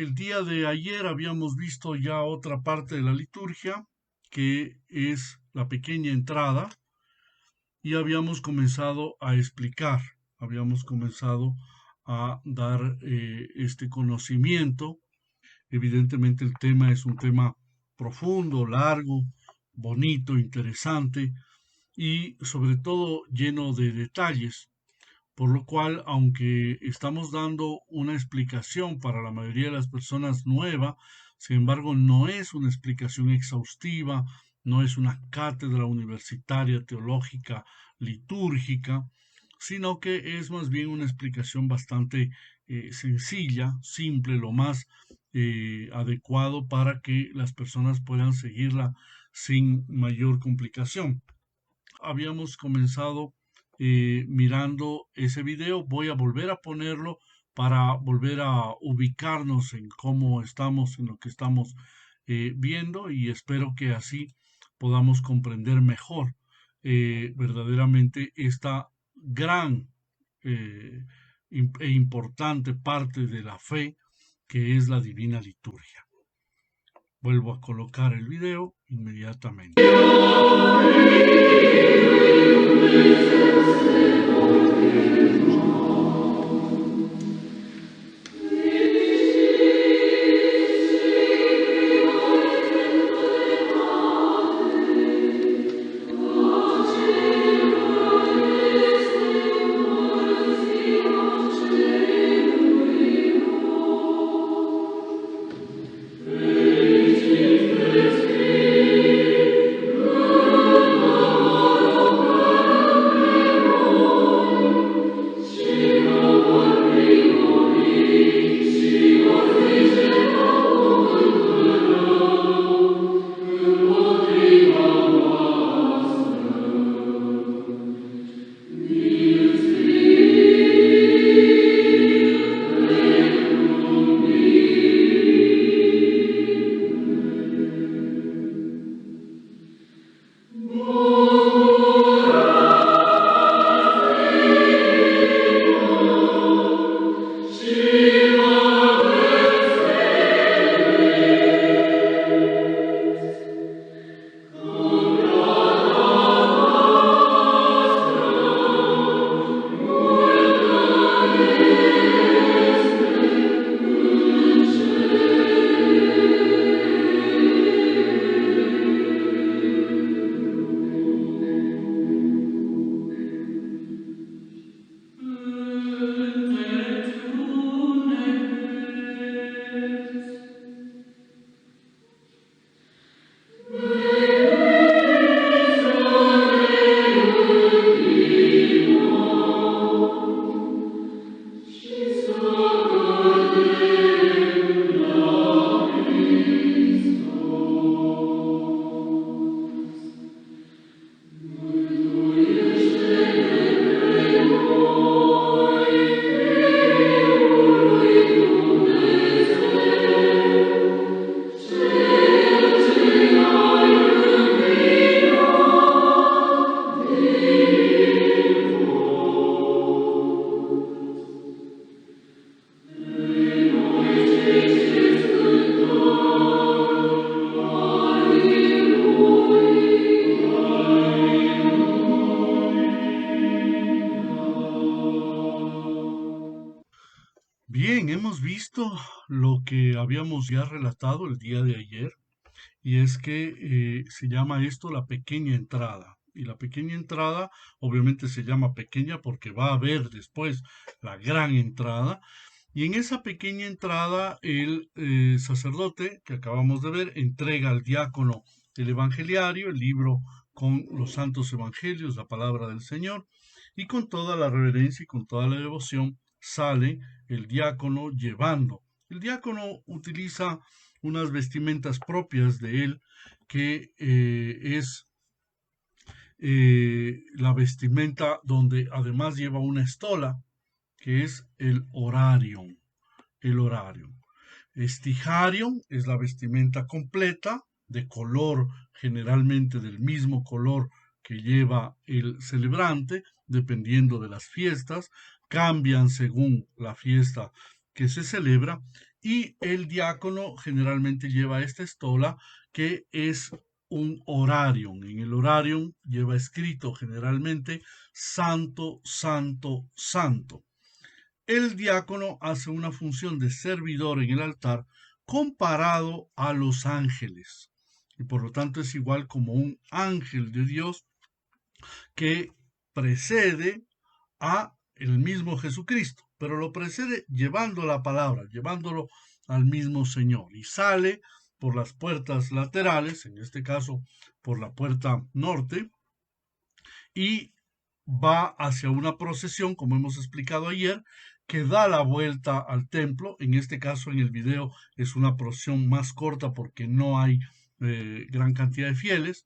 el día de ayer habíamos visto ya otra parte de la liturgia, que es la pequeña entrada, y habíamos comenzado a explicar, habíamos comenzado a dar este conocimiento. Evidentemente el tema es un tema profundo, largo, bonito, interesante y sobre todo lleno de detalles, por lo cual, aunque estamos dando una explicación para la mayoría de las personas nueva, sin embargo, no es una explicación exhaustiva, no es una cátedra universitaria, teológica, litúrgica, sino que es más bien una explicación bastante sencilla, simple, lo más adecuado para que las personas puedan seguirla sin mayor complicación. Habíamos comenzado mirando ese video. Voy a volver a ponerlo para volver a ubicarnos en cómo estamos, en lo que estamos viendo, y espero que así podamos comprender mejor verdaderamente esta gran e importante parte de la fe que es la divina liturgia. Vuelvo a colocar el video inmediatamente. Bien, hemos visto lo que habíamos ya relatado el día de ayer, y es que se llama esto la pequeña entrada. Y la pequeña entrada obviamente se llama pequeña porque va a haber después la gran entrada. Y en esa pequeña entrada el sacerdote que acabamos de ver entrega al diácono el evangeliario, el libro con los santos evangelios, la palabra del Señor, y con toda la reverencia y con toda la devoción sale el diácono llevando. El diácono utiliza unas vestimentas propias de él, que es la vestimenta donde además lleva una estola, que es el horarium. El horarium. Estijarium es la vestimenta completa, de color generalmente del mismo color que lleva el celebrante, dependiendo de las fiestas, cambian según la fiesta que se celebra, y el diácono generalmente lleva esta estola que es un horarium. En el horarium lleva escrito generalmente Santo, Santo, Santo. El diácono hace una función de servidor en el altar comparado a los ángeles y por lo tanto es igual como un ángel de Dios que precede a el mismo Jesucristo, pero lo precede llevando la palabra, llevándolo al mismo Señor y sale por las puertas laterales, en este caso por la puerta norte, y va hacia una procesión, como hemos explicado ayer, que da la vuelta al templo. En este caso, en el video, es una procesión más corta porque no hay gran cantidad de fieles.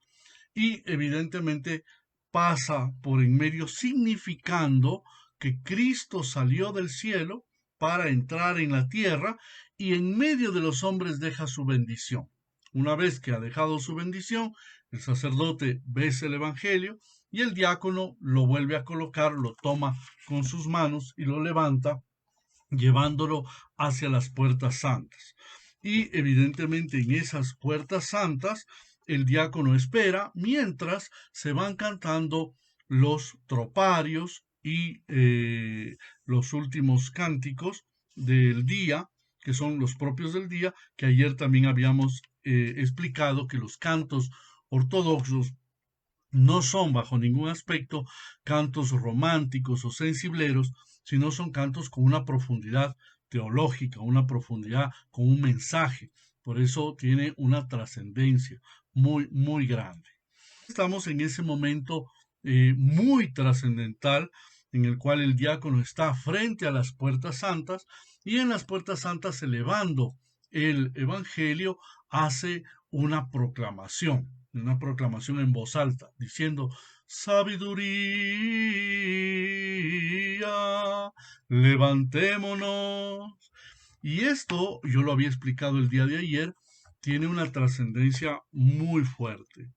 Y evidentemente pasa por en medio significando que Cristo salió del cielo para entrar en la tierra y en medio de los hombres deja su bendición. Una vez que ha dejado su bendición, el sacerdote besa el evangelio y el diácono lo vuelve a colocar, lo toma con sus manos y lo levanta llevándolo hacia las puertas santas. Y evidentemente en esas puertas santas el diácono espera mientras se van cantando los troparios y los últimos cánticos del día, que son los propios del día, que ayer también habíamos explicado que los cantos ortodoxos no son bajo ningún aspecto cantos románticos o sensibleros, sino son cantos con una profundidad teológica, una profundidad con un mensaje. Por eso tiene una trascendencia muy, muy grande. Estamos en ese momento muy trascendental en el cual el diácono está frente a las puertas santas y en las puertas santas elevando el evangelio hace una proclamación en voz alta, diciendo, sabiduría, levantémonos. Y esto, yo lo había explicado el día de ayer, tiene una trascendencia muy fuerte.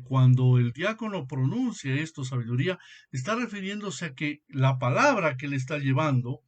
Cuando el diácono pronuncia esto, sabiduría, está refiriéndose a que la palabra que le está llevando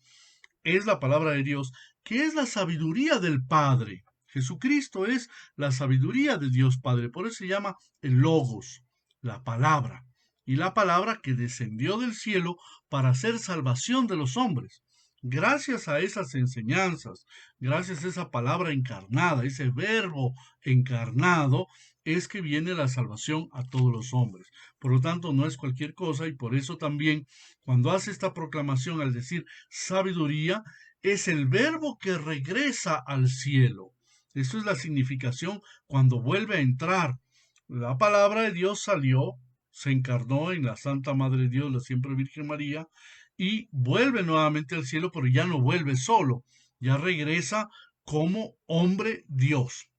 es la palabra de Dios, que es la sabiduría del Padre. Jesucristo es la sabiduría de Dios Padre, por eso se llama el Logos, la palabra, y la palabra que descendió del cielo para hacer salvación de los hombres. Gracias a esas enseñanzas, gracias a esa palabra encarnada, ese verbo encarnado, es que viene la salvación a todos los hombres. Por lo tanto, no es cualquier cosa y por eso también cuando hace esta proclamación al decir sabiduría, es el verbo que regresa al cielo. Eso es la significación cuando vuelve a entrar. La palabra de Dios salió, se encarnó en la Santa Madre de Dios, la siempre Virgen María, y vuelve nuevamente al cielo, pero ya no vuelve solo, ya regresa como hombre Dios.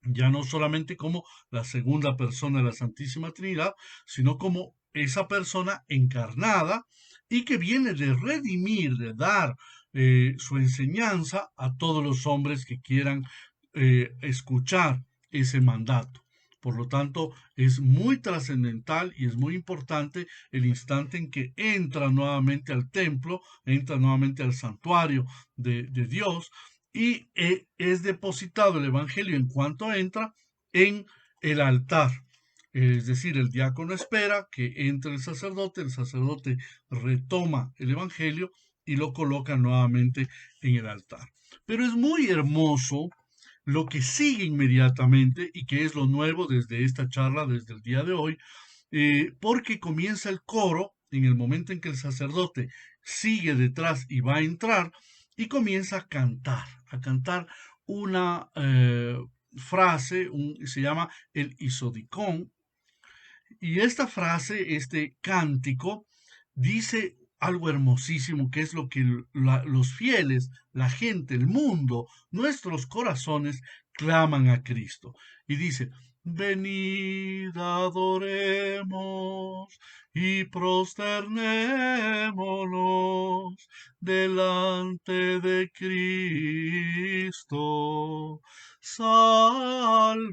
Ya no solamente como la segunda persona de la Santísima Trinidad, sino como esa persona encarnada y que viene de redimir, de dar su enseñanza a todos los hombres que quieran escuchar ese mandato. Por lo tanto, es muy trascendental y es muy importante el instante en que entra nuevamente al templo, entra nuevamente al santuario de Dios y es depositado el Evangelio en cuanto entra en el altar. Es decir, el diácono espera que entre el sacerdote retoma el Evangelio y lo coloca nuevamente en el altar. Pero es muy hermoso lo que sigue inmediatamente y que es lo nuevo desde esta charla, desde el día de hoy, porque comienza el coro en el momento en que el sacerdote sigue detrás y va a entrar y comienza a cantar una frase, se llama el isodicón, y esta frase, este cántico, dice algo hermosísimo, que es lo que los fieles, la gente, el mundo, nuestros corazones claman a Cristo. Y dice, venid, adoremos y prosternémonos delante de Cristo. Sálvanos,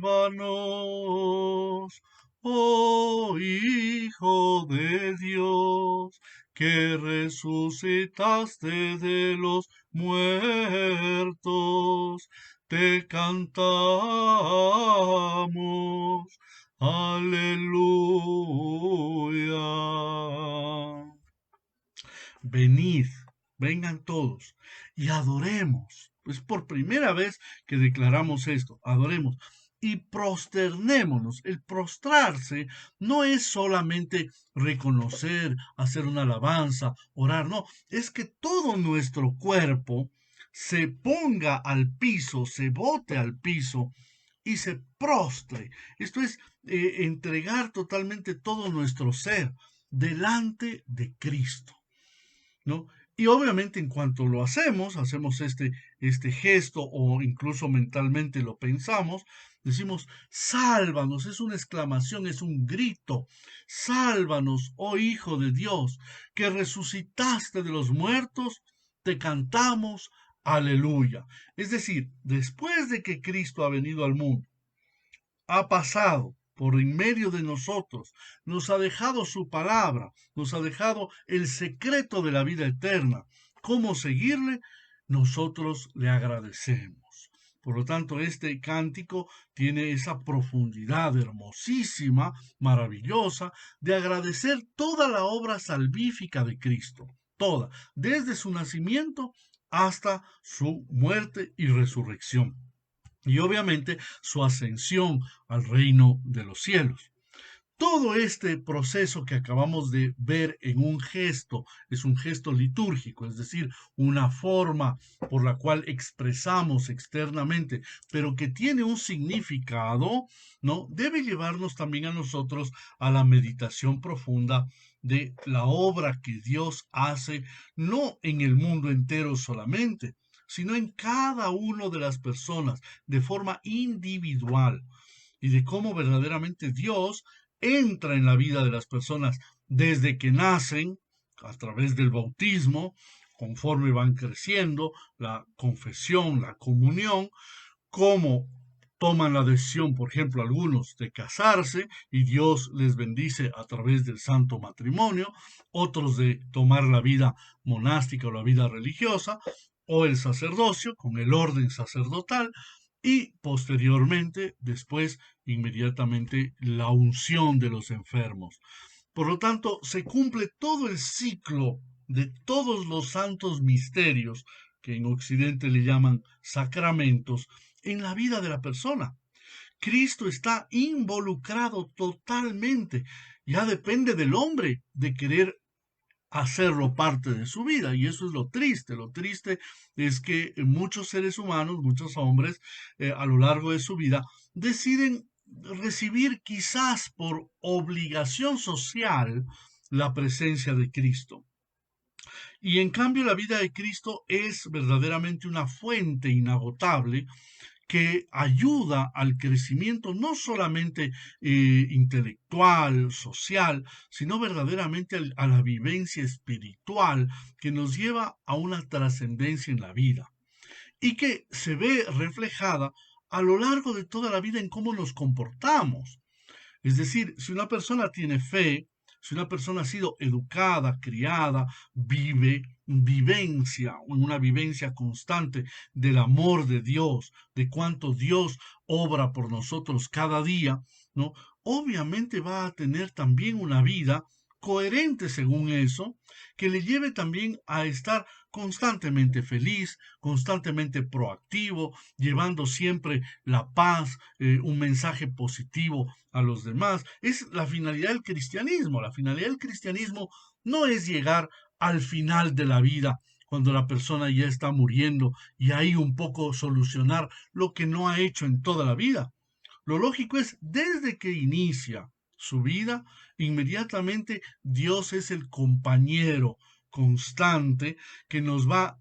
oh Hijo de Dios, que resucitaste de los muertos, te cantamos. Aleluya. Venid, vengan todos y adoremos. Es por primera vez que declaramos esto, adoremos y prosternémonos. El prostrarse no es solamente reconocer, hacer una alabanza, orar, no, es que todo nuestro cuerpo se ponga al piso, se bote al piso y se prostre. Esto es entregar totalmente todo nuestro ser delante de Cristo, ¿no? Y obviamente en cuanto lo hacemos este gesto o incluso mentalmente lo pensamos, decimos, sálvanos, es una exclamación, es un grito, sálvanos, oh Hijo de Dios, que resucitaste de los muertos, te cantamos, aleluya. Es decir, después de que Cristo ha venido al mundo, ha pasado por en medio de nosotros, nos ha dejado su palabra, nos ha dejado el secreto de la vida eterna. ¿Cómo seguirle? Nosotros le agradecemos. Por lo tanto, este cántico tiene esa profundidad hermosísima, maravillosa, de agradecer toda la obra salvífica de Cristo, toda, desde su nacimiento hasta su muerte y resurrección y obviamente su ascensión al reino de los cielos. Todo este proceso que acabamos de ver en un gesto es un gesto litúrgico, es decir, una forma por la cual expresamos externamente, pero que tiene un significado, ¿no? Debe llevarnos también a nosotros a la meditación profunda de la obra que Dios hace, no en el mundo entero solamente, sino en cada una de las personas de forma individual y de cómo verdaderamente Dios entra en la vida de las personas desde que nacen, a través del bautismo, conforme van creciendo, la confesión, la comunión, cómo toman la decisión, por ejemplo, algunos de casarse y Dios les bendice a través del santo matrimonio, otros de tomar la vida monástica o la vida religiosa, o el sacerdocio con el orden sacerdotal, y posteriormente, después, inmediatamente, la unción de los enfermos. Por lo tanto, se cumple todo el ciclo de todos los santos misterios, que en Occidente le llaman sacramentos, en la vida de la persona. Cristo está involucrado totalmente. Ya depende del hombre de querer hacerlo parte de su vida. Y eso es lo triste. Lo triste es que muchos seres humanos, muchos hombres, a lo largo de su vida, deciden recibir quizás por obligación social la presencia de Cristo. Y en cambio la vida de Cristo es verdaderamente una fuente inagotable que ayuda al crecimiento no solamente intelectual, social, sino verdaderamente a la vivencia espiritual que nos lleva a una trascendencia en la vida y que se ve reflejada a lo largo de toda la vida en cómo nos comportamos. Es decir, si una persona tiene fe, si una persona ha sido educada, criada, vivencia, una vivencia constante del amor de Dios, de cuánto Dios obra por nosotros cada día, ¿no? Obviamente va a tener también una vida coherente según eso, que le lleve también a estar constantemente feliz, constantemente proactivo, llevando siempre la paz, un mensaje positivo a los demás. Es la finalidad del cristianismo. La finalidad del cristianismo no es llegar al final de la vida, cuando la persona ya está muriendo y ahí un poco solucionar lo que no ha hecho en toda la vida. Lo lógico es, desde que inicia su vida, inmediatamente Dios es el compañero constante que nos va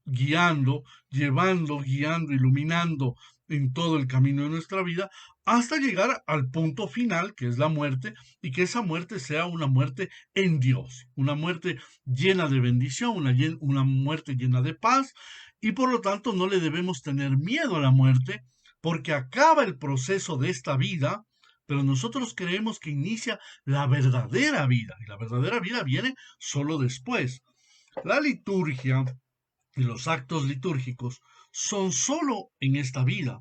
guiando, llevando, guiando, iluminando en todo el camino de nuestra vida, hasta llegar al punto final, que es la muerte, y que esa muerte sea una muerte en Dios, una muerte llena de bendición, una muerte llena de paz, y por lo tanto no le debemos tener miedo a la muerte, porque acaba el proceso de esta vida, pero nosotros creemos que inicia la verdadera vida, y la verdadera vida viene solo después. La liturgia y los actos litúrgicos son solo en esta vida,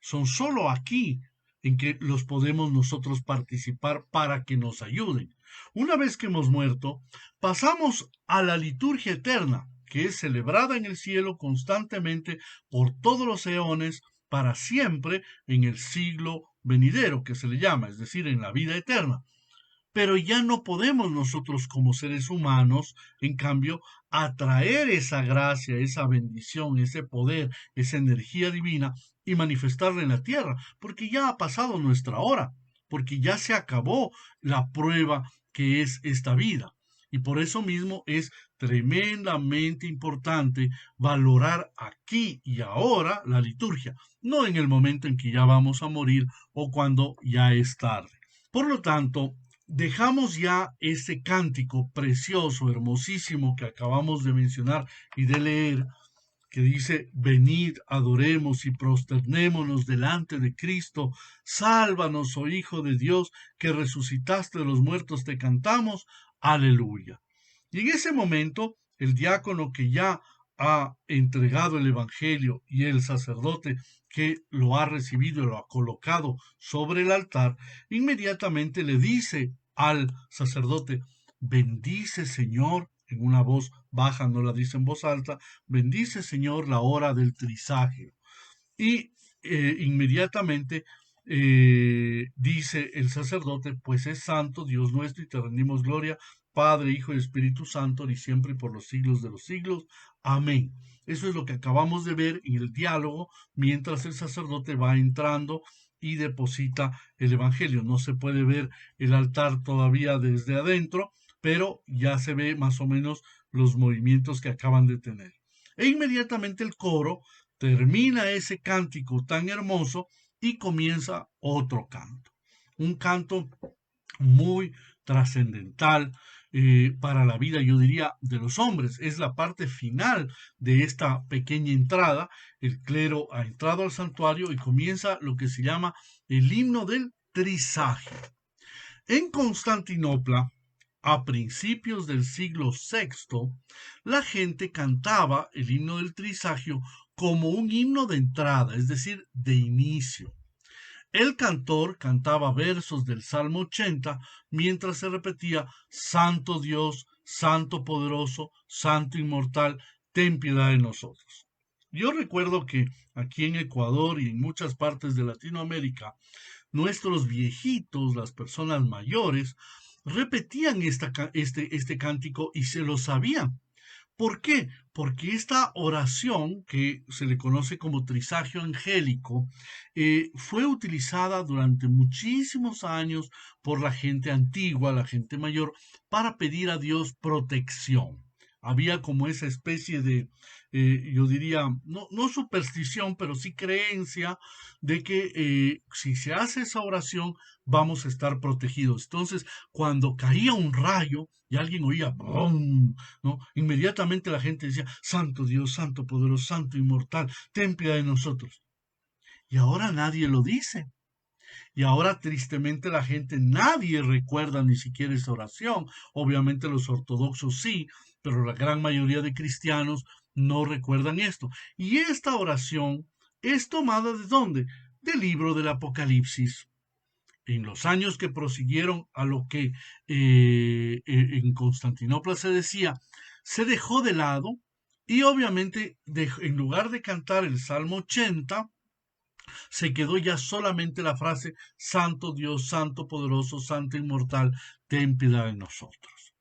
son solo aquí en que los podemos nosotros participar para que nos ayuden. Una vez que hemos muerto, pasamos a la liturgia eterna, que es celebrada en el cielo constantemente por todos los eones, para siempre en el siglo venidero, que se le llama, es decir, en la vida eterna. Pero ya no podemos nosotros como seres humanos, en cambio, atraer esa gracia, esa bendición, ese poder, esa energía divina y manifestarla en la tierra, porque ya ha pasado nuestra hora, porque ya se acabó la prueba que es esta vida. Y por eso mismo es tremendamente importante valorar aquí y ahora la liturgia, no en el momento en que ya vamos a morir o cuando ya es tarde. Por lo tanto, dejamos ya ese cántico precioso, hermosísimo que acabamos de mencionar y de leer, que dice, venid, adoremos y prosternémonos delante de Cristo, sálvanos, oh Hijo de Dios, que resucitaste de los muertos, te cantamos, aleluya. Y en ese momento, el diácono que ya ha entregado el Evangelio y el sacerdote que lo ha recibido y lo ha colocado sobre el altar, inmediatamente le dice al sacerdote, bendice Señor, en una voz baja, no la dice en voz alta, bendice Señor la hora del trisagio. Y inmediatamente dice el sacerdote, pues es santo Dios nuestro y te rendimos gloria, Padre, Hijo y Espíritu Santo, y siempre y por los siglos de los siglos. Amén. Eso es lo que acabamos de ver en el diálogo mientras el sacerdote va entrando y deposita el Evangelio. No se puede ver el altar todavía desde adentro, pero ya se ve más o menos los movimientos que acaban de tener. E inmediatamente el coro termina ese cántico tan hermoso y comienza otro canto. Un canto muy trascendental para la vida, yo diría, de los hombres. Es la parte final de esta pequeña entrada. El clero ha entrado al santuario y comienza lo que se llama el himno del trisagio. En Constantinopla, a principios del siglo VI, la gente cantaba el himno del trisagio como un himno de entrada, es decir, de inicio. El cantor cantaba versos del Salmo 80 mientras se repetía, Santo Dios, Santo poderoso, Santo inmortal, ten piedad de nosotros. Yo recuerdo que aquí en Ecuador y en muchas partes de Latinoamérica, nuestros viejitos, las personas mayores, repetían este cántico y se lo sabían. ¿Por qué? Porque esta oración, que se le conoce como trisagio angélico, fue utilizada durante muchísimos años por la gente antigua, la gente mayor, para pedir a Dios protección. Había como esa especie de, yo diría, no superstición, pero sí creencia de que si se hace esa oración vamos a estar protegidos. Entonces, cuando caía un rayo y alguien oía ¡brum!, ¿no? Inmediatamente la gente decía, Santo Dios, Santo poderoso, Santo inmortal, ten piedad de nosotros. Y ahora nadie lo dice. Y ahora tristemente la gente, nadie recuerda ni siquiera esa oración. Obviamente los ortodoxos sí, pero la gran mayoría de cristianos no recuerdan esto. Y esta oración es tomada ¿de dónde? Del libro del Apocalipsis. En los años que prosiguieron a lo que en Constantinopla se decía, se dejó de lado y obviamente en lugar de cantar el Salmo 80, se quedó ya solamente la frase Santo Dios, Santo poderoso, Santo inmortal, ten piedad de nosotros.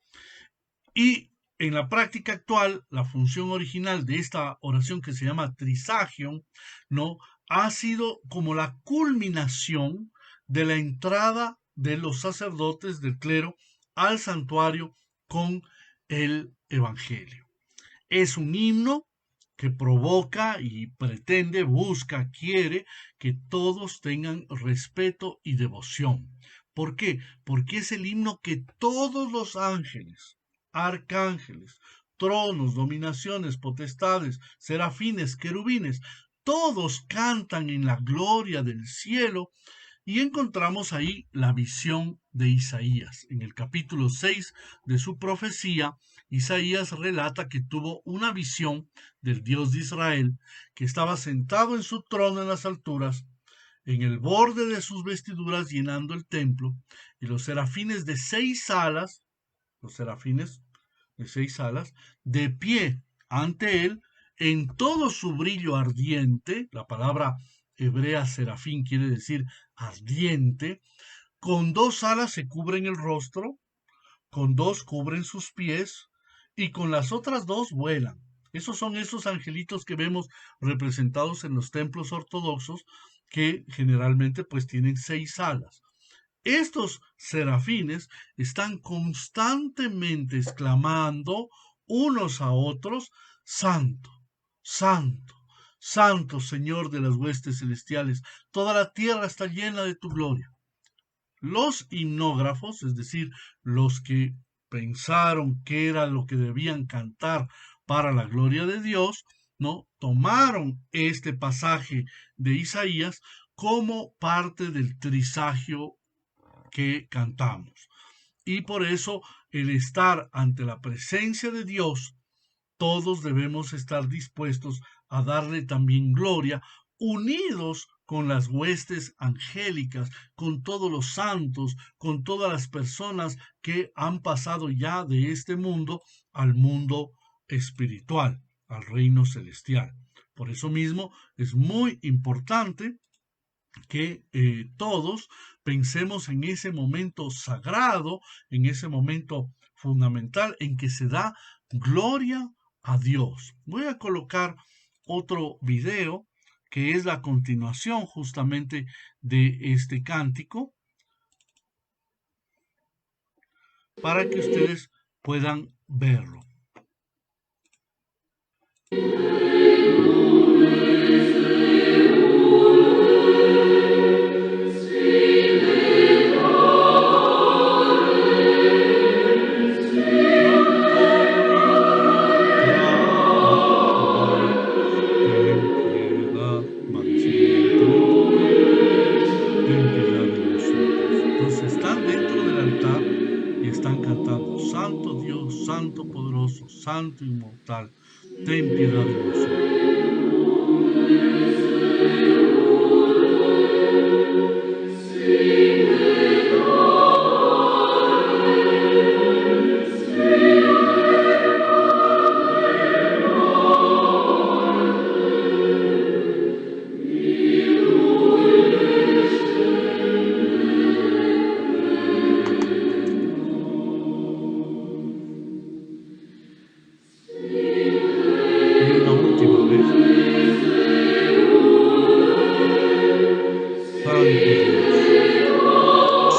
Y en la práctica actual, la función original de esta oración que se llama trisagion, ¿no? Ha sido como la culminación de la entrada de los sacerdotes del clero al santuario con el Evangelio. Es un himno que provoca y pretende, busca, quiere que todos tengan respeto y devoción. ¿Por qué? Porque es el himno que todos los ángeles, arcángeles, tronos, dominaciones, potestades, serafines, querubines, todos cantan en la gloria del cielo Y encontramos ahí la visión de Isaías. En el capítulo 6 de su profecía, Isaías relata que tuvo una visión del Dios de Israel, que estaba sentado en su trono en las alturas, en el borde de sus vestiduras llenando el templo, y los serafines de 6 alas, los serafines de 6 alas, de pie ante él, en todo su brillo ardiente, la palabra hebrea serafín quiere decir ardiente, con 2 alas se cubren el rostro, con 2 cubren sus pies, y con las otras 2 vuelan. Esos son esos angelitos que vemos representados en los templos ortodoxos, que generalmente pues tienen 6 alas. Estos serafines están constantemente exclamando unos a otros: Santo, Santo, Santo Señor de las huestes celestiales, toda la tierra está llena de tu gloria. Los himnógrafos, es decir, los que pensaron que era lo que debían cantar para la gloria de Dios, ¿no? Tomaron este pasaje de Isaías como parte del trisagio que cantamos. Y por eso el estar ante la presencia de Dios, todos debemos estar dispuestos a darle también gloria, unidos con las huestes angélicas, con todos los santos, con todas las personas que han pasado ya de este mundo al mundo espiritual, al reino celestial. Por eso mismo es muy importante que todos pensemos en ese momento sagrado, en ese momento fundamental en que se da gloria a Dios. Voy a colocar otro video que es la continuación justamente de este cántico para que ustedes puedan verlo. Ten piedad, va diciendo lentamente, ten piedad de nosotros. Entonces están dentro del altar y están cantando: Santo Dios, Santo poderoso, Santo inmortal, ten piedad de nosotros. Y una última vez: Santo Dios,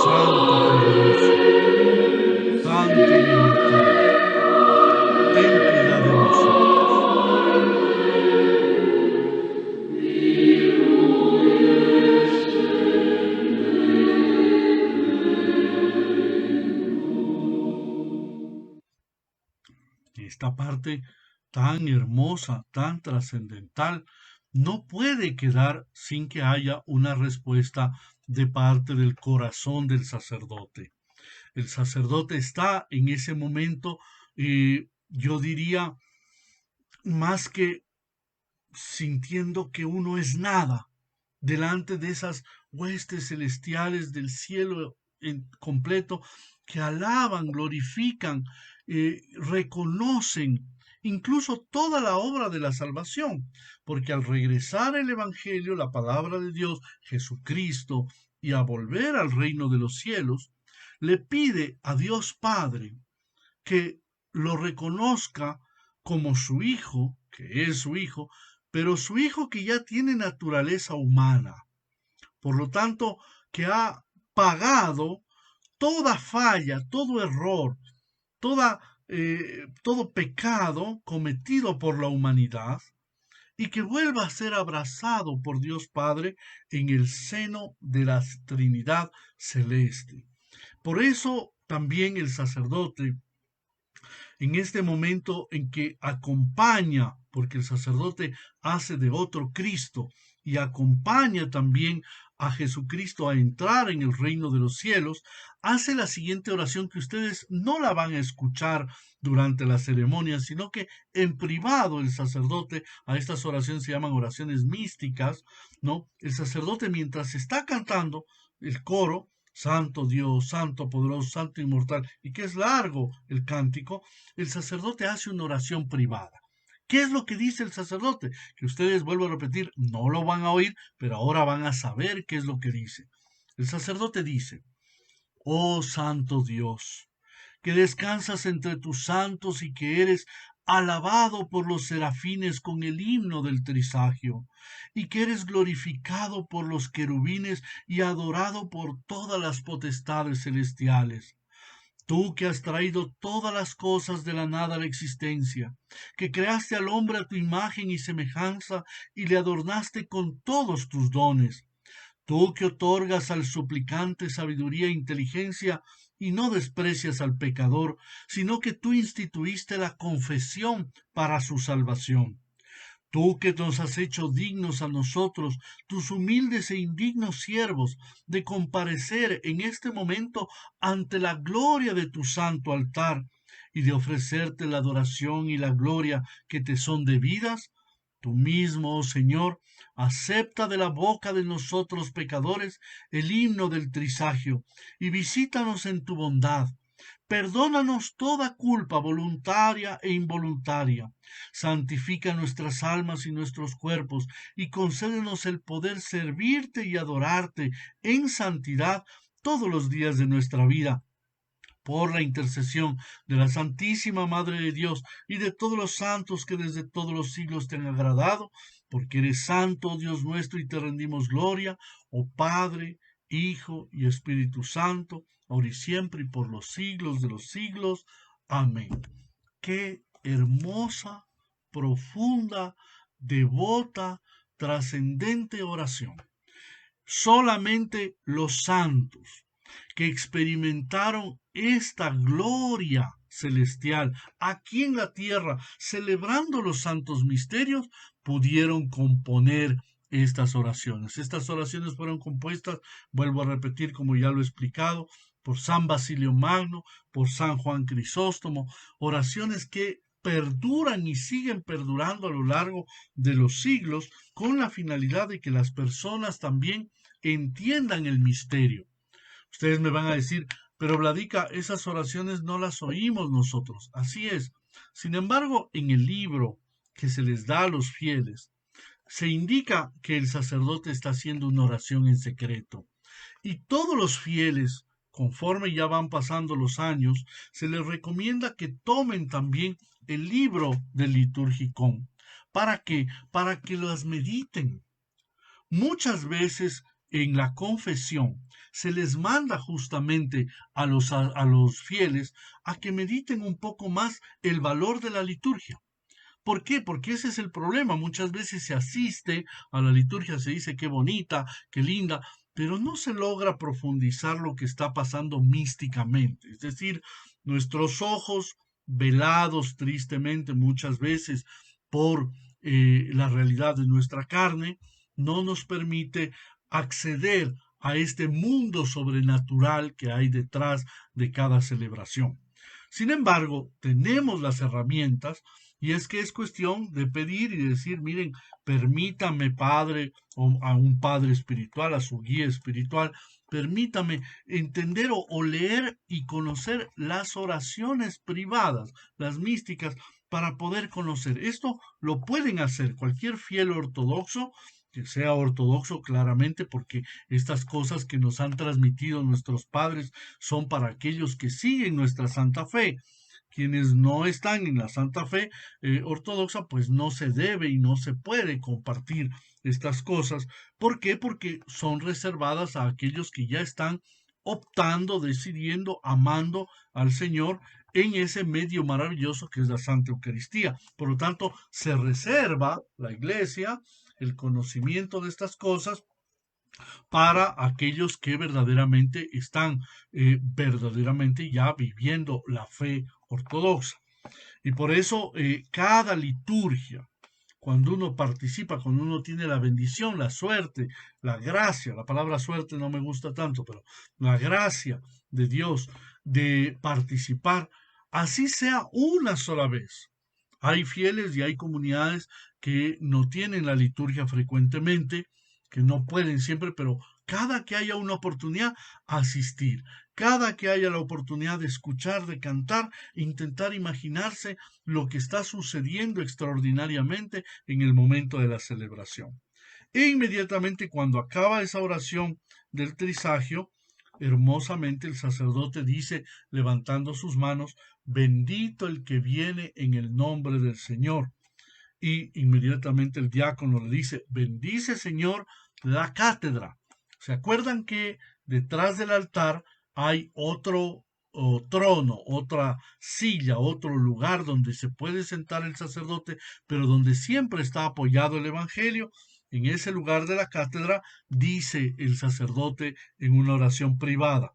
Santo poderoso, Santo inmortal, ten piedad de nosotros. Esta parte tan hermosa, tan trascendental, no puede quedar sin que haya una respuesta de parte del corazón del sacerdote. El sacerdote está en ese momento, yo diría, más que sintiendo que uno es nada delante de esas huestes celestiales del cielo en completo, que alaban, glorifican, reconocen incluso toda la obra de la salvación, porque al regresar el Evangelio, la palabra de Dios, Jesucristo, y a volver al reino de los cielos, le pide a Dios Padre que lo reconozca como su hijo, que es su hijo, pero su hijo que ya tiene naturaleza humana. Por lo tanto, que ha pagado toda falla, todo error, todo pecado cometido por la humanidad, y que vuelva a ser abrazado por Dios Padre en el seno de la Trinidad celeste. Por eso también el sacerdote, en este momento en que acompaña, porque el sacerdote hace de otro Cristo, y acompaña también a Jesucristo a entrar en el reino de los cielos, hace la siguiente oración que ustedes no la van a escuchar durante la ceremonia, sino que en privado el sacerdote, a estas oraciones se llaman oraciones místicas, ¿no? El sacerdote mientras está cantando el coro, Santo Dios, Santo poderoso, Santo inmortal, y que es largo el cántico, el sacerdote hace una oración privada. ¿Qué es lo que dice el sacerdote? Que ustedes, vuelvo a repetir, no lo van a oír, pero ahora van a saber qué es lo que dice. El sacerdote dice, oh Santo Dios, que descansas entre tus santos y que eres alabado por los serafines con el himno del trisagio, y que eres glorificado por los querubines y adorado por todas las potestades celestiales. Tú que has traído todas las cosas de la nada a la existencia, que creaste al hombre a tu imagen y semejanza y le adornaste con todos tus dones. Tú que otorgas al suplicante sabiduría e inteligencia y no desprecias al pecador, sino que tú instituiste la confesión para su salvación. Tú que nos has hecho dignos a nosotros, tus humildes e indignos siervos, de comparecer en este momento ante la gloria de tu santo altar y de ofrecerte la adoración y la gloria que te son debidas, tú mismo, oh Señor, acepta de la boca de nosotros pecadores el himno del trisagio y visítanos en tu bondad. Perdónanos toda culpa voluntaria e involuntaria. Santifica nuestras almas y nuestros cuerpos y concédenos el poder servirte y adorarte en santidad todos los días de nuestra vida. Por la intercesión de la Santísima Madre de Dios y de todos los santos que desde todos los siglos te han agradado, porque eres santo, Dios nuestro, y te rendimos gloria, oh Padre, Hijo y Espíritu Santo, ahora y siempre y por los siglos de los siglos. Amén. Qué hermosa, profunda, devota, trascendente oración. Solamente los santos que experimentaron esta gloria celestial aquí en la tierra, celebrando los santos misterios, pudieron componer estas oraciones. Estas oraciones fueron compuestas, vuelvo a repetir como ya lo he explicado, por San Basilio Magno, por San Juan Crisóstomo, oraciones que perduran y siguen perdurando a lo largo de los siglos con la finalidad de que las personas también entiendan el misterio. Ustedes me van a decir, pero Vladica, esas oraciones no las oímos nosotros. Así es. Sin embargo, en el libro que se les da a los fieles, se indica que el sacerdote está haciendo una oración en secreto. Y todos los fieles, conforme ya van pasando los años, se les recomienda que tomen también el libro del liturgicón. ¿Para qué? Para que las mediten. Muchas veces en la confesión se les manda justamente a los fieles a que mediten un poco más el valor de la liturgia. ¿Por qué? Porque ese es el problema. Muchas veces se asiste a la liturgia, se dice qué bonita, qué linda, pero no se logra profundizar lo que está pasando místicamente. Es decir, nuestros ojos velados tristemente muchas veces por la realidad de nuestra carne, no nos permite acceder a este mundo sobrenatural que hay detrás de cada celebración. Sin embargo, tenemos las herramientas y es que es cuestión de pedir y decir, miren, permítame, Padre, o a un Padre espiritual, a su guía espiritual, permítame entender o leer y conocer las oraciones privadas, las místicas, para poder conocer. Esto lo pueden hacer cualquier fiel ortodoxo, que sea ortodoxo claramente, porque estas cosas que nos han transmitido nuestros padres son para aquellos que siguen nuestra santa fe. Quienes no están en la Santa Fe ortodoxa, pues no se debe y no se puede compartir estas cosas. ¿Por qué? Porque son reservadas a aquellos que ya están optando, decidiendo, amando al Señor en ese medio maravilloso que es la Santa Eucaristía. Por lo tanto, se reserva la Iglesia el conocimiento de estas cosas para aquellos que verdaderamente están verdaderamente ya viviendo la fe ortodoxa. Y por eso cada liturgia, cuando uno participa, cuando uno tiene la bendición, la suerte, la gracia, la palabra suerte no me gusta tanto, pero la gracia de Dios de participar, así sea una sola vez. Hay fieles y hay comunidades que no tienen la liturgia frecuentemente, que no pueden siempre, pero cada que haya una oportunidad, asistir. Cada que haya la oportunidad de escuchar, de cantar, intentar imaginarse lo que está sucediendo extraordinariamente en el momento de la celebración. E inmediatamente cuando acaba esa oración del trisagio, hermosamente el sacerdote dice, levantando sus manos, bendito el que viene en el nombre del Señor. Y inmediatamente el diácono le dice, bendice Señor la cátedra. ¿Se acuerdan que detrás del altar hay otro trono, otra silla, otro lugar donde se puede sentar el sacerdote, pero donde siempre está apoyado el Evangelio? En ese lugar de la cátedra dice el sacerdote en una oración privada,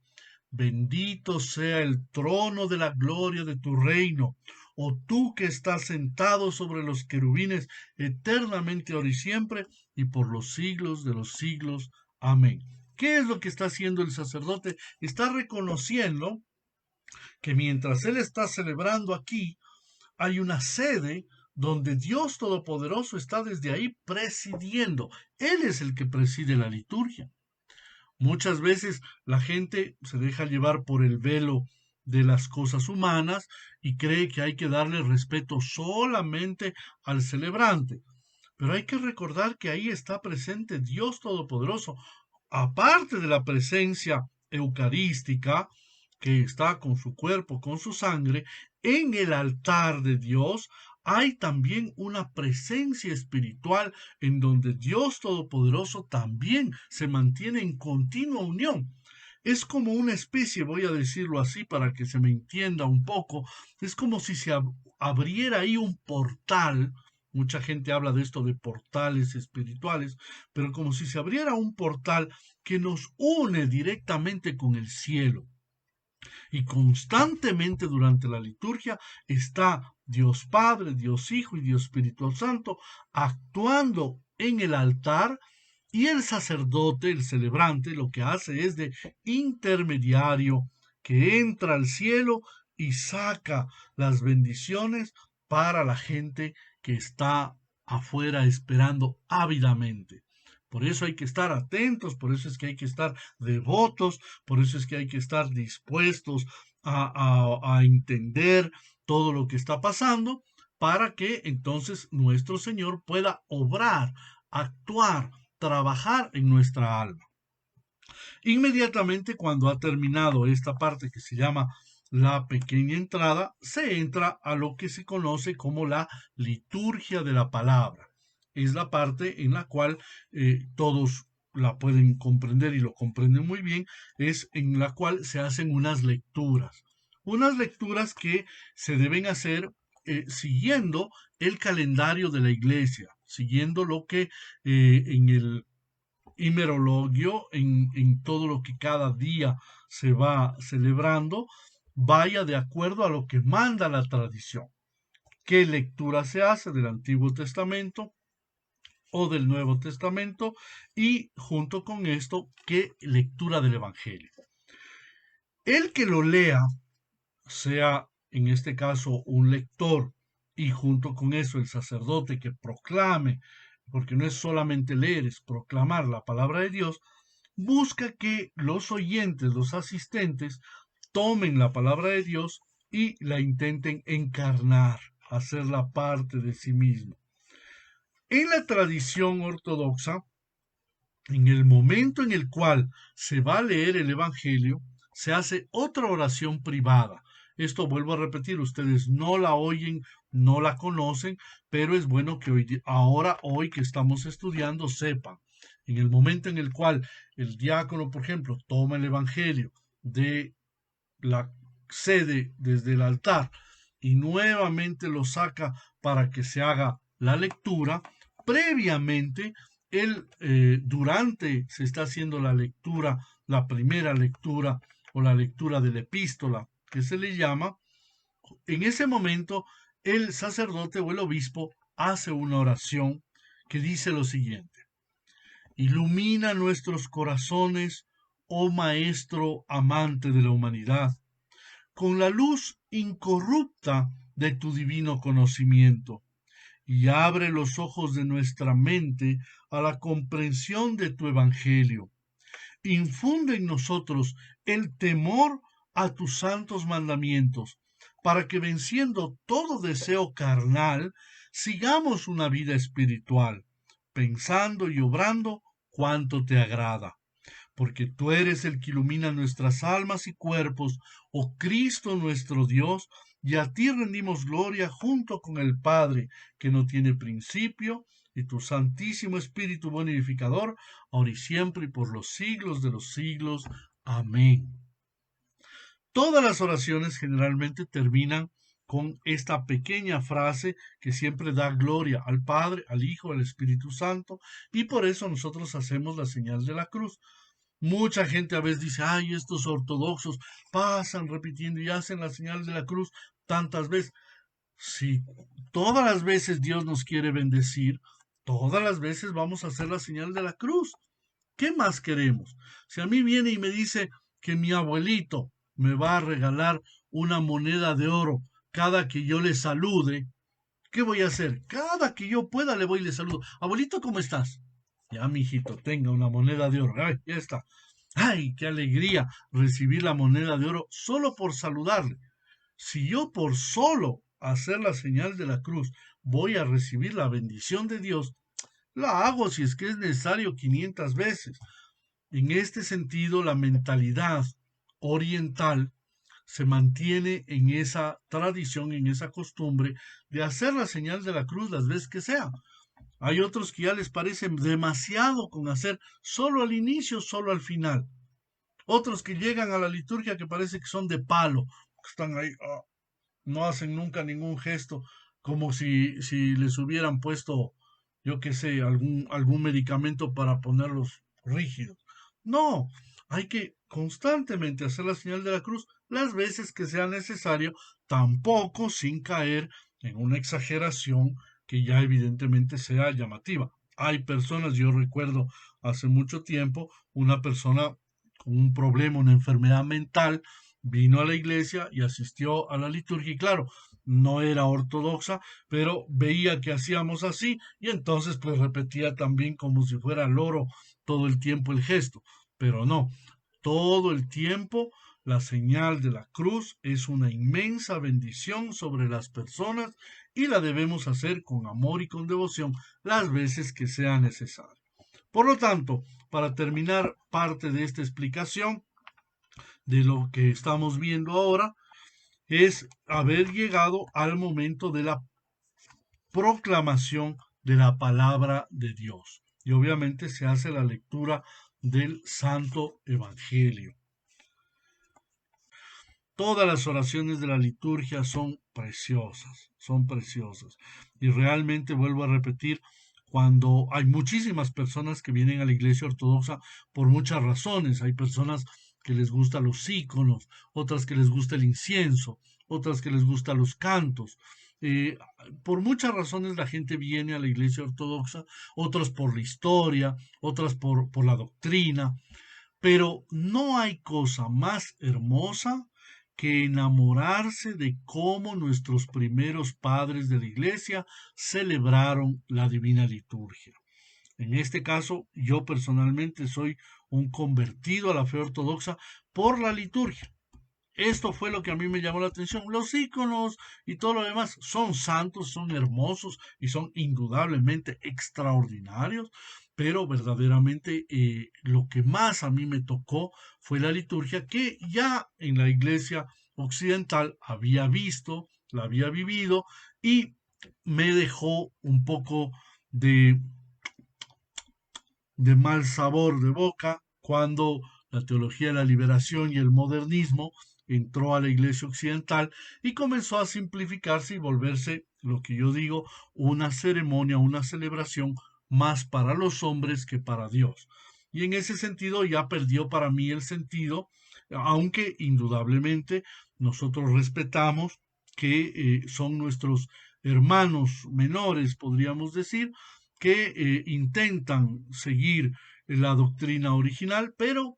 bendito sea el trono de la gloria de tu reino, oh tú que estás sentado sobre los querubines eternamente ahora y siempre y por los siglos de los siglos. Amén. ¿Qué es lo que está haciendo el sacerdote? Está reconociendo que mientras él está celebrando aquí, hay una sede donde Dios Todopoderoso está desde ahí presidiendo. Él es el que preside la liturgia. Muchas veces la gente se deja llevar por el velo de las cosas humanas y cree que hay que darle respeto solamente al celebrante. Pero hay que recordar que ahí está presente Dios Todopoderoso, aparte de la presencia eucarística, que está con su cuerpo, con su sangre, en el altar de Dios hay también una presencia espiritual en donde Dios Todopoderoso también se mantiene en continua unión. Es como una especie, voy a decirlo así para que se me entienda un poco, es como si se abriera ahí un portal. Mucha gente habla de esto de portales espirituales, pero como si se abriera un portal que nos une directamente con el cielo. Y constantemente durante la liturgia está Dios Padre, Dios Hijo y Dios Espíritu Santo actuando en el altar, y el sacerdote, el celebrante, lo que hace es de intermediario que entra al cielo y saca las bendiciones para la gente que está afuera esperando ávidamente. Por eso hay que estar atentos, por eso es que hay que estar devotos, por eso es que hay que estar dispuestos a entender todo lo que está pasando, para que entonces nuestro Señor pueda obrar, actuar, trabajar en nuestra alma. Inmediatamente cuando ha terminado esta parte que se llama la pequeña entrada, se entra a lo que se conoce como la liturgia de la palabra. Es la parte en la cual todos la pueden comprender y lo comprenden muy bien, es en la cual se hacen unas lecturas que se deben hacer siguiendo el calendario de la iglesia, siguiendo lo que en el Himerologio, en todo lo que cada día se va celebrando, vaya de acuerdo a lo que manda la tradición. ¿Qué lectura se hace del Antiguo Testamento o del Nuevo Testamento? Y junto con esto, ¿qué lectura del Evangelio? El que lo lea, sea en este caso un lector, y junto con eso el sacerdote que proclame, porque no es solamente leer, es proclamar la palabra de Dios, busca que los oyentes, los asistentes, tomen la palabra de Dios y la intenten encarnar, hacerla parte de sí mismo. En la tradición ortodoxa, en el momento en el cual se va a leer el Evangelio, se hace otra oración privada. Esto vuelvo a repetir, ustedes no la oyen, no la conocen, pero es bueno que hoy que estamos estudiando, sepan. En el momento en el cual el diácono, por ejemplo, toma el Evangelio de la sede desde el altar y nuevamente lo saca para que se haga la lectura, previamente durante se está haciendo la lectura, la primera lectura o la lectura de la epístola que se le llama, en ese momento el sacerdote o el obispo hace una oración que dice lo siguiente: ilumina nuestros corazones, oh Maestro amante de la humanidad, con la luz incorrupta de tu divino conocimiento, y abre los ojos de nuestra mente a la comprensión de tu Evangelio. Infunde en nosotros el temor a tus santos mandamientos, para que venciendo todo deseo carnal, sigamos una vida espiritual, pensando y obrando cuanto te agrada. Porque tú eres el que ilumina nuestras almas y cuerpos, oh Cristo nuestro Dios, y a ti rendimos gloria junto con el Padre, que no tiene principio, y tu Santísimo Espíritu bonificador, ahora y siempre y por los siglos de los siglos. Amén. Todas las oraciones generalmente terminan con esta pequeña frase que siempre da gloria al Padre, al Hijo, al Espíritu Santo, y por eso nosotros hacemos la señal de la cruz. Mucha gente a veces dice, ay, estos ortodoxos pasan repitiendo y hacen la señal de la cruz tantas veces. Si todas las veces Dios nos quiere bendecir, todas las veces vamos a hacer la señal de la cruz. ¿Qué más queremos? Si a mí viene y me dice que mi abuelito me va a regalar una moneda de oro cada que yo le salude, ¿qué voy a hacer? Cada que yo pueda le voy y le saludo. Abuelito, ¿cómo estás? Ya, mijito, tenga una moneda de oro. Ay, ya está. Ay, qué alegría recibir la moneda de oro solo por saludarle. Si yo por solo hacer la señal de la cruz voy a recibir la bendición de Dios, la hago si es que es necesario 500 veces. En este sentido, la mentalidad oriental se mantiene en esa tradición, en esa costumbre de hacer la señal de la cruz las veces que sea. Hay otros que ya les parece demasiado con hacer solo al inicio, solo al final. Otros que llegan a la liturgia que parece que son de palo, que están ahí, no hacen nunca ningún gesto, como si les hubieran puesto, yo qué sé, algún medicamento para ponerlos rígidos. No, hay que constantemente hacer la señal de la cruz las veces que sea necesario, tampoco sin caer en una exageración que ya evidentemente sea llamativa. Hay personas, yo recuerdo hace mucho tiempo, una persona con un problema, una enfermedad mental, vino a la iglesia y asistió a la liturgia y claro, no era ortodoxa, pero veía que hacíamos así y entonces pues repetía también como si fuera loro todo el tiempo el gesto, pero no, todo el tiempo la señal de la cruz es una inmensa bendición sobre las personas y la debemos hacer con amor y con devoción las veces que sea necesario. Por lo tanto, para terminar parte de esta explicación, de lo que estamos viendo ahora es haber llegado al momento de la proclamación de la palabra de Dios. Y obviamente se hace la lectura del Santo Evangelio. Todas las oraciones de la liturgia son preciosas, son preciosas. Y realmente vuelvo a repetir, cuando hay muchísimas personas que vienen a la iglesia ortodoxa por muchas razones, hay personas que les gustan los íconos, otras que les gusta el incienso, otras que les gustan los cantos. Eh, por muchas razones la gente viene a la iglesia ortodoxa, otras por la historia, otras por la doctrina, pero no hay cosa más hermosa que enamorarse de cómo nuestros primeros padres de la iglesia celebraron la divina liturgia. En este caso, yo personalmente soy un convertido a la fe ortodoxa por la liturgia. Esto fue lo que a mí me llamó la atención. Los íconos y todo lo demás son santos, son hermosos y son indudablemente extraordinarios, pero verdaderamente lo que más a mí me tocó fue la liturgia que ya en la iglesia occidental había visto, la había vivido y me dejó un poco de, de mal sabor de boca cuando la teología de la liberación y el modernismo entró a la iglesia occidental y comenzó a simplificarse y volverse, lo que yo digo, una ceremonia, una celebración más para los hombres que para Dios. Y en ese sentido ya perdió para mí el sentido, aunque indudablemente nosotros respetamos que son nuestros hermanos menores, podríamos decir, que intentan seguir la doctrina original, pero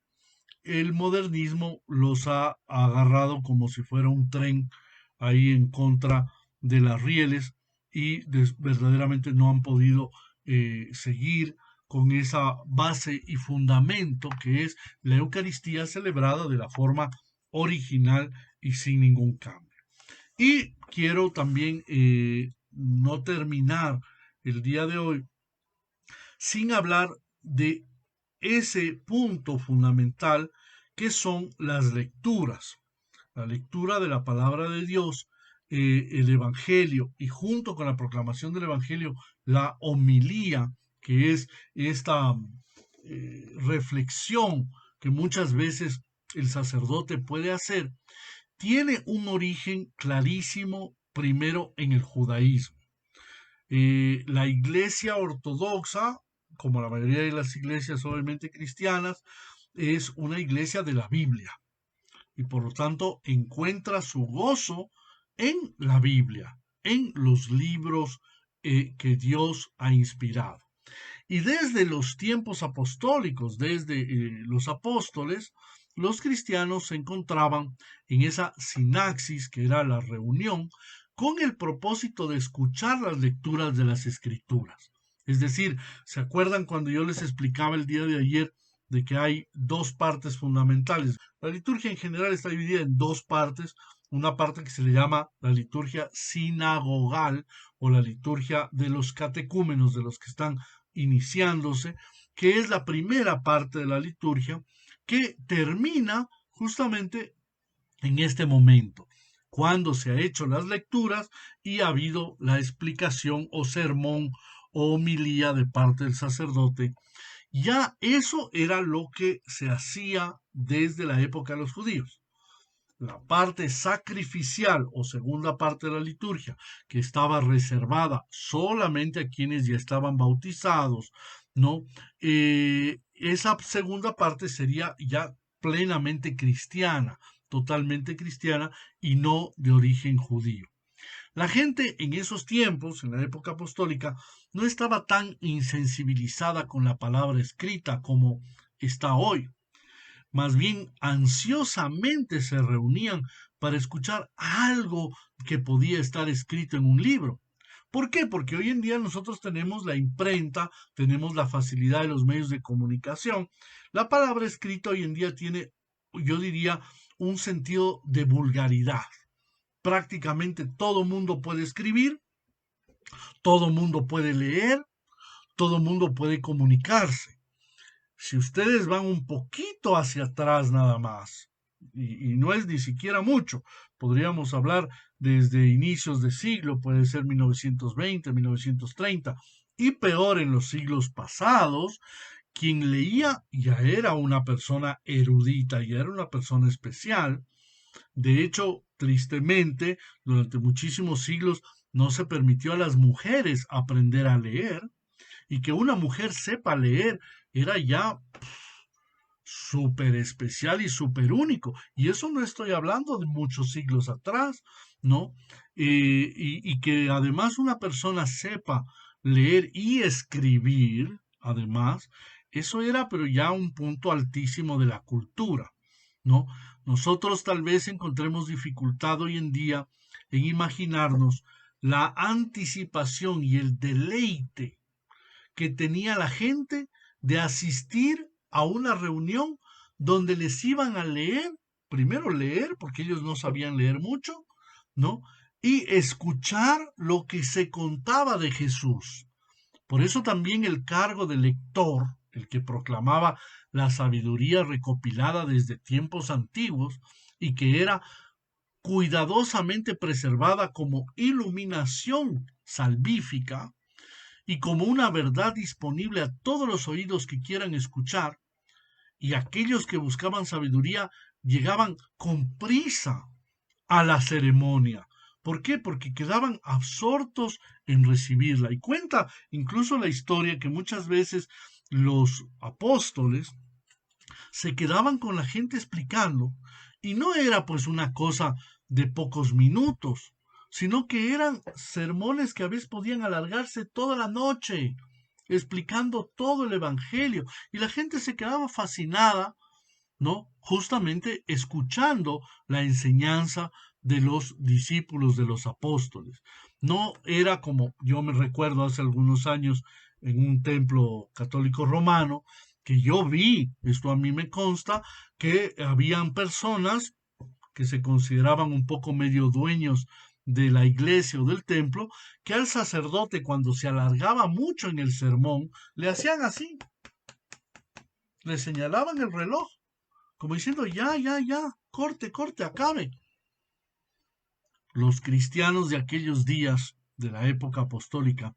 el modernismo los ha agarrado como si fuera un tren ahí en contra de las rieles y verdaderamente no han podido seguir con esa base y fundamento que es la Eucaristía celebrada de la forma original y sin ningún cambio. Y quiero también no terminar el día de hoy sin hablar de ese punto fundamental que son las lecturas. La lectura de la palabra de Dios, el Evangelio y junto con la proclamación del Evangelio, la homilía, que es esta reflexión que muchas veces el sacerdote puede hacer, tiene un origen clarísimo primero en el judaísmo. La iglesia ortodoxa, como la mayoría de las iglesias obviamente cristianas, es una iglesia de la Biblia y por lo tanto encuentra su gozo en la Biblia, en los libros que Dios ha inspirado. Y desde los tiempos apostólicos, desde los apóstoles, los cristianos se encontraban en esa sinaxis que era la reunión con el propósito de escuchar las lecturas de las escrituras. Es decir, ¿se acuerdan cuando yo les explicaba el día de ayer de que hay dos partes fundamentales? La liturgia en general está dividida en dos partes. Una parte que se le llama la liturgia sinagogal o la liturgia de los catecúmenos, de los que están iniciándose, que es la primera parte de la liturgia que termina justamente en este momento, cuando se ha hecho las lecturas y ha habido la explicación o sermón o homilía de parte del sacerdote. Ya eso era lo que se hacía desde la época de los judíos. La parte sacrificial o segunda parte de la liturgia, que estaba reservada solamente a quienes ya estaban bautizados, ¿no? Esa segunda parte sería ya plenamente cristiana, totalmente cristiana y no de origen judío. La gente en esos tiempos, en la época apostólica, no estaba tan insensibilizada con la palabra escrita como está hoy. Más bien ansiosamente se reunían para escuchar algo que podía estar escrito en un libro. ¿Por qué? Porque hoy en día nosotros tenemos la imprenta, tenemos la facilidad de los medios de comunicación. La palabra escrita hoy en día tiene, yo diría, un sentido de vulgaridad. Prácticamente todo mundo puede escribir, todo mundo puede leer, todo mundo puede comunicarse. Si ustedes van un poquito hacia atrás nada más, y no es ni siquiera mucho, podríamos hablar desde inicios de siglo, puede ser 1920, 1930, y peor en los siglos pasados, quien leía ya era una persona erudita, ya era una persona especial. De hecho, tristemente, durante muchísimos siglos no se permitió a las mujeres aprender a leer, y que una mujer sepa leer era ya súper especial y súper único. Y eso no estoy hablando de muchos siglos atrás, ¿no? Y que además una persona sepa leer y escribir, además, eso era pero ya un punto altísimo de la cultura, ¿no? Nosotros tal vez encontremos dificultad hoy en día en imaginarnos la anticipación y el deleite que tenía la gente de asistir a una reunión donde les iban a leer, primero leer, porque ellos no sabían leer mucho, ¿no? Y escuchar lo que se contaba de Jesús. Por eso también el cargo de lector, el que proclamaba la sabiduría recopilada desde tiempos antiguos y que era cuidadosamente preservada como iluminación salvífica, y como una verdad disponible a todos los oídos que quieran escuchar, y aquellos que buscaban sabiduría llegaban con prisa a la ceremonia. ¿Por qué? Porque quedaban absortos en recibirla. Y cuenta incluso la historia que muchas veces los apóstoles se quedaban con la gente explicando, y no era pues una cosa de pocos minutos, sino que eran sermones que a veces podían alargarse toda la noche, explicando todo el Evangelio, y la gente se quedaba fascinada, ¿no? Justamente escuchando la enseñanza de los discípulos, de los apóstoles. No era como yo me recuerdo hace algunos años en un templo católico romano, que yo vi, esto a mí me consta, que habían personas que se consideraban un poco medio dueños de la iglesia o del templo, que al sacerdote cuando se alargaba mucho en el sermón, le hacían así, le señalaban el reloj como diciendo, ya, ya, ya, corte, corte, acabe. Los cristianos de aquellos días, de la época apostólica,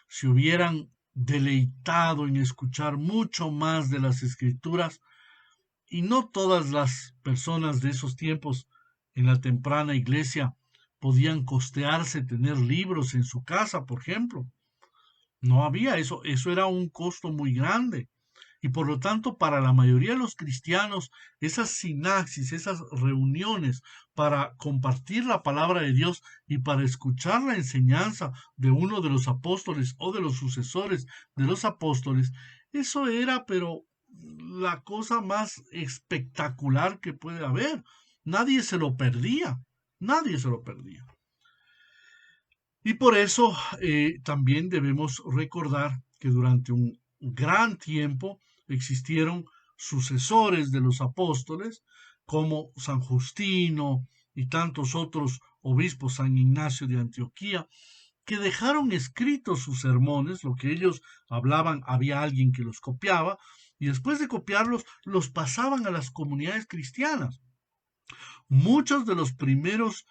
se hubieran deleitado en escuchar mucho más de las escrituras, y no todas las personas de esos tiempos en la temprana iglesia podían costearse tener libros en su casa, por ejemplo. No había eso, eso era un costo muy grande. Y por lo tanto, para la mayoría de los cristianos, esas sinaxis, esas reuniones para compartir la palabra de Dios y para escuchar la enseñanza de uno de los apóstoles o de los sucesores de los apóstoles, eso era, pero la cosa más espectacular que puede haber. Nadie se lo perdía, nadie se lo perdía. Y por eso también debemos recordar que durante un gran tiempo existieron sucesores de los apóstoles, como San Justino y tantos otros obispos, San Ignacio de Antioquía, que dejaron escritos sus sermones, lo que ellos hablaban, había alguien que los copiaba, y después de copiarlos, los pasaban a las comunidades cristianas. Muchos de los primeros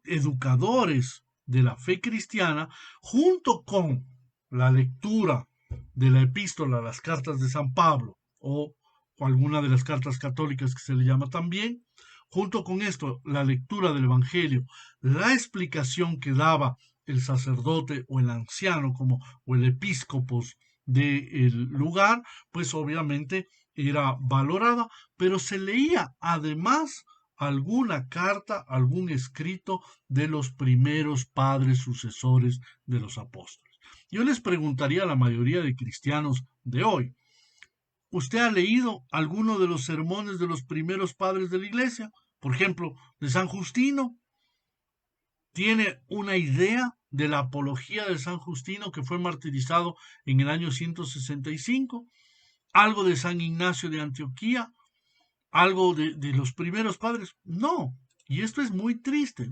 educadores de la fe cristiana, junto con la lectura de la epístola, las cartas de San Pablo, o alguna de las cartas católicas que se le llama también, junto con esto, la lectura del Evangelio, la explicación que daba el sacerdote o el anciano como o el episcopos del lugar, pues obviamente era valorada, pero se leía además alguna carta, algún escrito de los primeros padres sucesores de los apóstoles. Yo les preguntaría a la mayoría de cristianos de hoy, ¿usted ha leído alguno de los sermones de los primeros padres de la iglesia? Por ejemplo, de San Justino. ¿Tiene una idea de la apología de San Justino que fue martirizado en el año 165? ¿Algo de San Ignacio de Antioquía? ¿Algo de los primeros padres? No. Y esto es muy triste,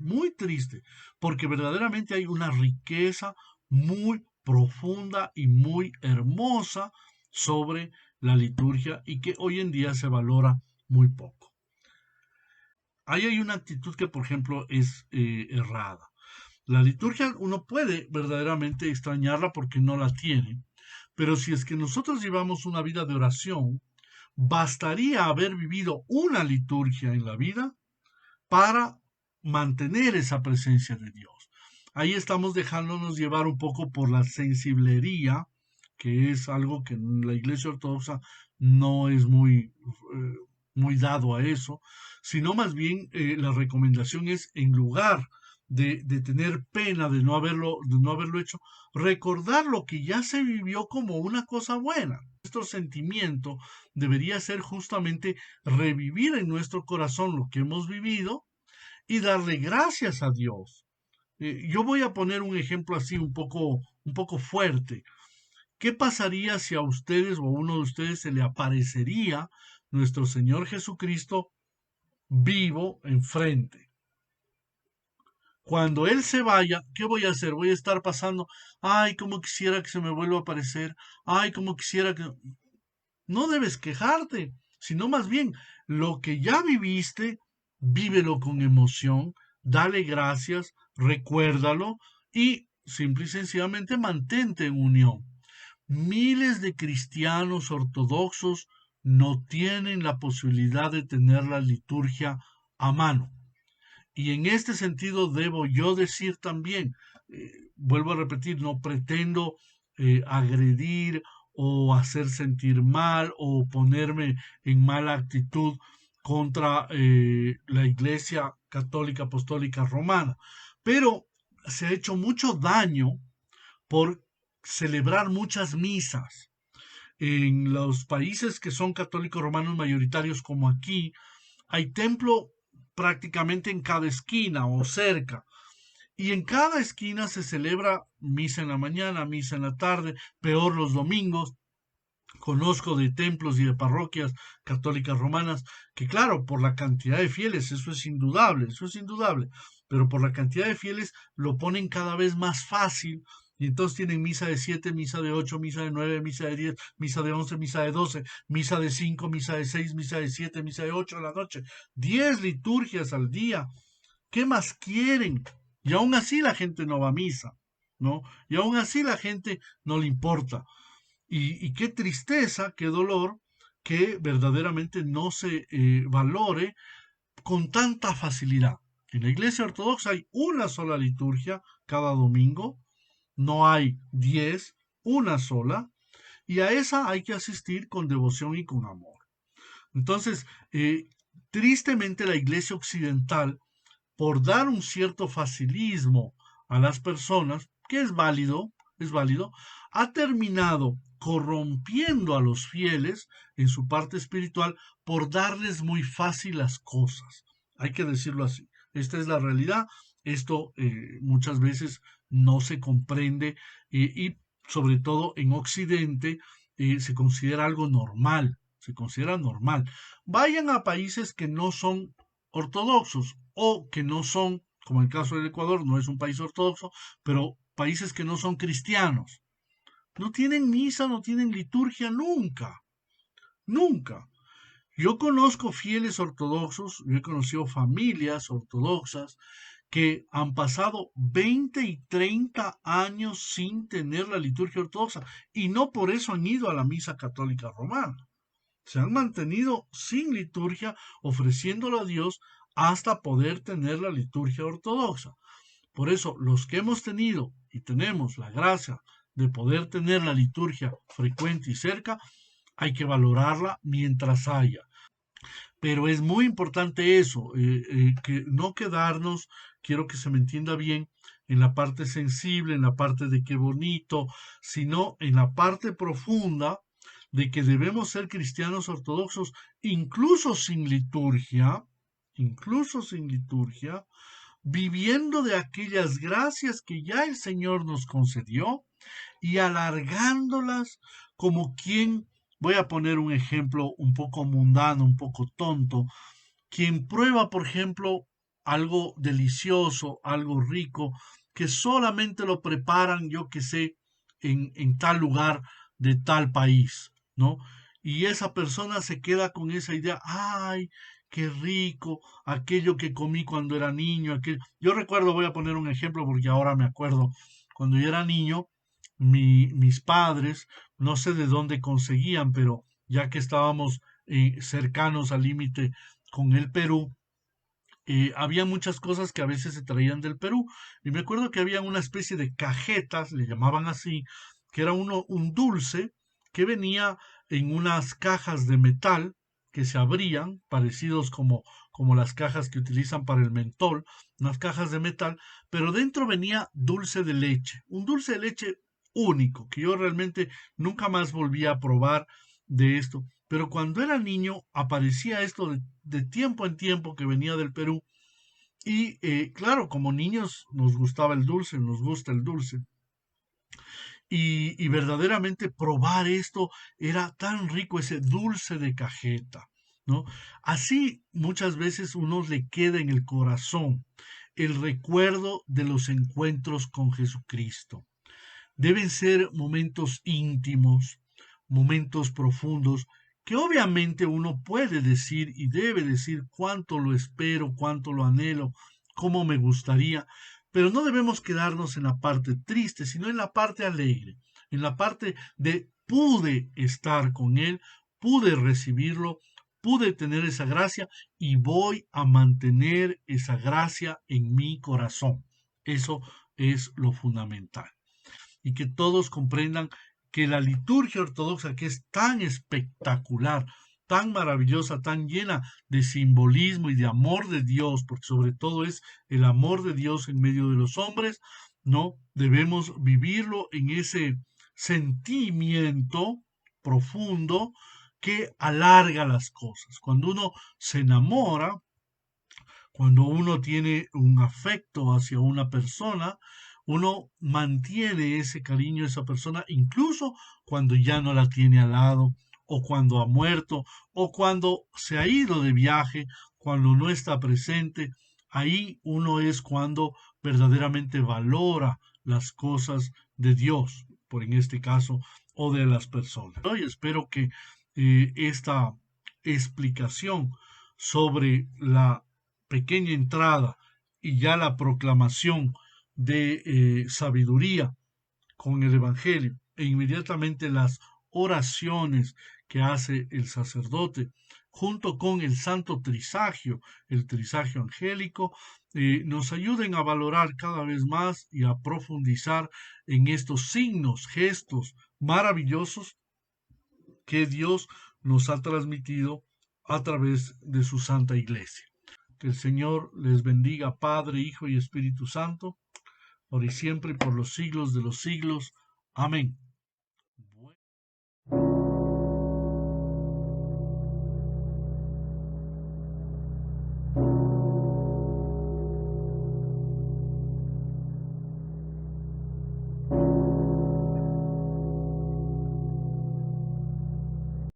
porque verdaderamente hay una riqueza muy profunda y muy hermosa sobre la liturgia y que hoy en día se valora muy poco. Ahí hay una actitud que, por ejemplo, es errada. La liturgia uno puede verdaderamente extrañarla porque no la tiene, pero si es que nosotros llevamos una vida de oración, bastaría haber vivido una liturgia en la vida para mantener esa presencia de Dios. Ahí estamos dejándonos llevar un poco por la sensiblería, que es algo que en la Iglesia Ortodoxa no es muy dado a eso, sino más bien la recomendación es, en lugar de tener pena de no haberlo hecho, recordar lo que ya se vivió como una cosa buena. Nuestro sentimiento debería ser justamente revivir en nuestro corazón lo que hemos vivido y darle gracias a Dios. Yo voy a poner un ejemplo así un poco fuerte. ¿Qué pasaría si a ustedes o a uno de ustedes se le aparecería nuestro Señor Jesucristo vivo enfrente? Cuando Él se vaya, ¿qué voy a hacer? Voy a estar pasando, ay, cómo quisiera que se me vuelva a aparecer, ay, cómo quisiera que... No debes quejarte, sino más bien lo que ya viviste, vívelo con emoción, dale gracias, recuérdalo y simple y sencillamente mantente en unión. Miles de cristianos ortodoxos no tienen la posibilidad de tener la liturgia a mano. Y en este sentido debo yo decir también, vuelvo a repetir, no pretendo agredir o hacer sentir mal o ponerme en mala actitud contra la iglesia Católica Apostólica Romana. Pero se ha hecho mucho daño por celebrar muchas misas. En los países que son católicos romanos mayoritarios como aquí, hay templo prácticamente en cada esquina o cerca. Y en cada esquina se celebra misa en la mañana, misa en la tarde, peor los domingos. Conozco de templos y de parroquias católicas romanas que, claro, por la cantidad de fieles, eso es indudable, pero por la cantidad de fieles lo ponen cada vez más fácil y entonces tienen misa de 7, misa de 8, misa de 9, misa de 10, misa de 11, misa de 12, misa de 5, misa de 6, misa de 7, misa de 8 a la noche, 10 liturgias al día. ¿Qué más quieren? Y aún así la gente no va a misa, ¿no? Y aún así la gente no le importa. Y qué tristeza, qué dolor que verdaderamente no se valore con tanta facilidad. En la Iglesia Ortodoxa hay una sola liturgia cada domingo, no hay 10, una sola, y a esa hay que asistir con devoción y con amor. Entonces, tristemente la Iglesia Occidental, por dar un cierto facilismo a las personas, que es válido, ha terminado corrompiendo a los fieles en su parte espiritual por darles muy fácil las cosas. Hay que decirlo así. Esta es la realidad. Esto muchas veces no se comprende y sobre todo en Occidente se considera algo normal. Se considera normal. Vayan a países que no son ortodoxos o que no son, como el caso del Ecuador, no es un país ortodoxo, pero países que no son cristianos. No tienen misa, no tienen liturgia nunca, nunca. Yo conozco fieles ortodoxos, yo he conocido familias ortodoxas que han pasado 20 y 30 años sin tener la liturgia ortodoxa y no por eso han ido a la misa católica romana. Se han mantenido sin liturgia, ofreciéndolo a Dios hasta poder tener la liturgia ortodoxa. Por eso, los que hemos tenido y tenemos la gracia de poder tener la liturgia frecuente y cerca, hay que valorarla mientras haya. Pero es muy importante eso, que no quedarnos, quiero que se me entienda bien, en la parte sensible, en la parte de qué bonito, sino en la parte profunda de que debemos ser cristianos ortodoxos, incluso sin liturgia, viviendo de aquellas gracias que ya el Señor nos concedió y alargándolas como quien, voy a poner un ejemplo un poco mundano, un poco tonto, quien prueba, por ejemplo, algo delicioso, algo rico, que solamente lo preparan, yo que sé, en tal lugar de tal país, ¿no? Y esa persona se queda con esa idea, ay, qué rico, aquello que comí cuando era niño, aquello. Yo recuerdo, voy a poner un ejemplo porque ahora me acuerdo, cuando yo era niño, mis padres, no sé de dónde conseguían, pero ya que estábamos cercanos al límite con el Perú, había muchas cosas que a veces se traían del Perú. Y me acuerdo que había una especie de cajetas, le llamaban así, que era un dulce que venía en unas cajas de metal que se abrían, parecidos como las cajas que utilizan para el mentol, unas cajas de metal, pero dentro venía dulce de leche, un dulce de leche único, que yo realmente nunca más volví a probar de esto. Pero cuando era niño aparecía esto de tiempo en tiempo que venía del Perú y claro, como niños nos gustaba el dulce, nos gusta el dulce. Y verdaderamente probar esto era tan rico, ese dulce de cajeta, ¿no? Así muchas veces uno le queda en el corazón el recuerdo de los encuentros con Jesucristo. Deben ser momentos íntimos, momentos profundos, que obviamente uno puede decir y debe decir cuánto lo espero, cuánto lo anhelo, cómo me gustaría, pero no debemos quedarnos en la parte triste, sino en la parte alegre, en la parte de pude estar con Él, pude recibirlo, pude tener esa gracia y voy a mantener esa gracia en mi corazón. Eso es lo fundamental y que todos comprendan que la liturgia ortodoxa, que es tan espectacular, tan maravillosa, tan llena de simbolismo y de amor de Dios, porque sobre todo es el amor de Dios en medio de los hombres, ¿no? Debemos vivirlo en ese sentimiento profundo que alarga las cosas. Cuando uno se enamora, cuando uno tiene un afecto hacia una persona, uno mantiene ese cariño a esa persona incluso cuando ya no la tiene al lado, o cuando ha muerto, o cuando se ha ido de viaje, cuando no está presente. Ahí uno es cuando verdaderamente valora las cosas de Dios, por en este caso, o de las personas. Y espero que esta explicación sobre la pequeña entrada y ya la proclamación de sabiduría con el Evangelio e inmediatamente las oraciones que hace el sacerdote junto con el santo trisagio, el trisagio angélico, nos ayuden a valorar cada vez más y a profundizar en estos signos, gestos maravillosos que Dios nos ha transmitido a través de su Santa Iglesia. Que el Señor les bendiga, Padre, Hijo y Espíritu Santo, ahora y siempre y por los siglos de los siglos. Amén.